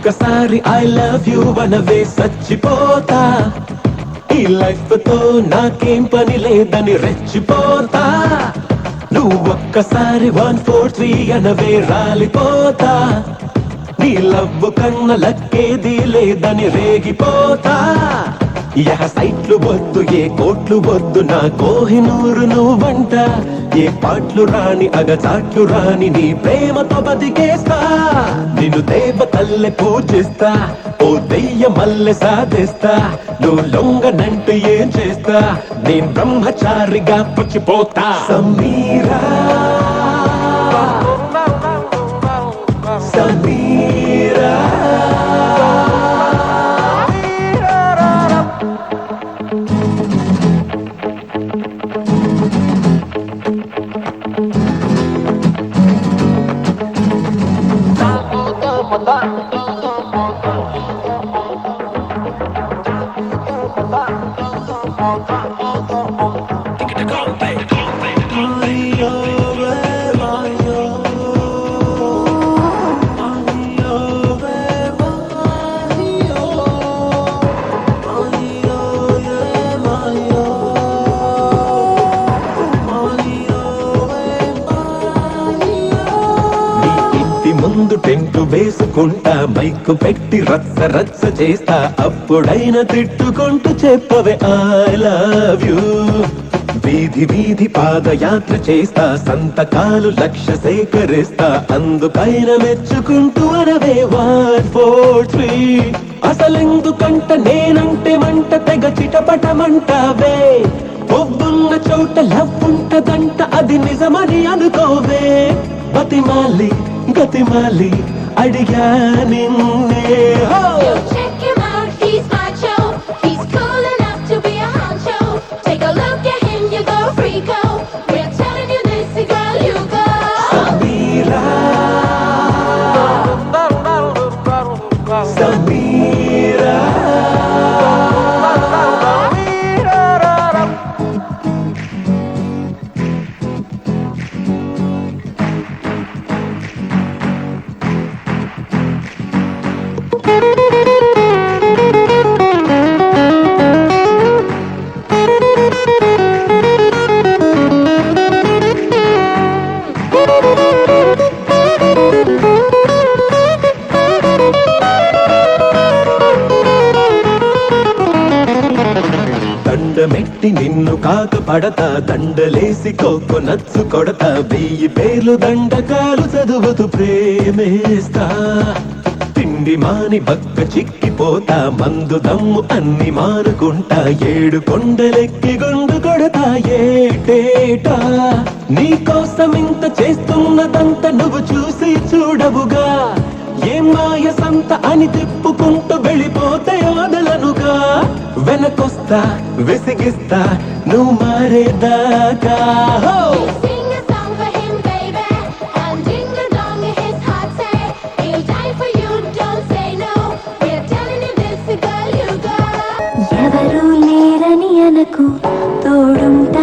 ఒక్కసారి I love you అనవే చచ్చిపోతా. ఈ లైఫ్ తో నాకేం పని లేదని రెచ్చిపోతా. నువ్వు ఒక్కసారి 143 అనవే రాలిపోతా. నీ లవ్ కన్న లక్కేది లేదని రేగిపోతా. యహ సైట్లు వద్దు ఏ కోట్లు వద్దు నా కోహినూరు నువ్వంట. ఏ పాటలు రాని అగచాట్లు రాని నీ ప్రేమతో బతికేస్తా. నిన్ను దేవతల్లె పూజిస్తా, ఓ దెయ్య మల్లె సాధిస్తా. నువ్వు లొంగనంటూ ఏం చేస్తా, నేను బ్రహ్మచారిగా పుచ్చిపోతా. సమీరా సమీరా ముందు టెంటు వేసుకుంటా, మైకు పెట్టి రచ్చ రచ్చ చేస్తా. అప్పుడైనా తిట్టుకుంటూ చెప్పవే ఐ లవ్ యూ. వీధి వీధి పాదయాత్ర చేస్తా, సంతకాలు లక్ష సేకరిస్తా. అందుకైన మెచ్చుకుంటూ అనవే 143. అసలెందుకంట నేనంటే మంట తెగ చిటపటమంటావే. ఒవ్వున్న చోట లవ్ ఉంటదంట, అది నిజమని అనుకోవే. బతిమాలి గతిమాలి అడిగా నిన్నే. సమీరా దండమెట్టి నిన్ను కాక పడతా. దండలేసి కోకో నచ్చు కొడతా. 1000 పేర్లు దండకాలు చదువుతూ ప్రేమేస్తా. తిండి మాని బక్క చిక్కిపోతా. మందు దమ్ము అన్ని మానుకుంటా. 7 కొండలెక్కి గుండు కొడతా ఏటేటా. నీ కోసం ఇంత చేస్తున్నదంతా నువ్వు చూసి చూడవుగా. ఏం మాయ సంత అని తిప్పుకుంటూ వెళ్ళిపోతే వదలనుగా. వెనకొస్తా విసిగిస్తా నువ్వు మారేదాకా. ఎవరు లేరని అనకు, తోడుంటే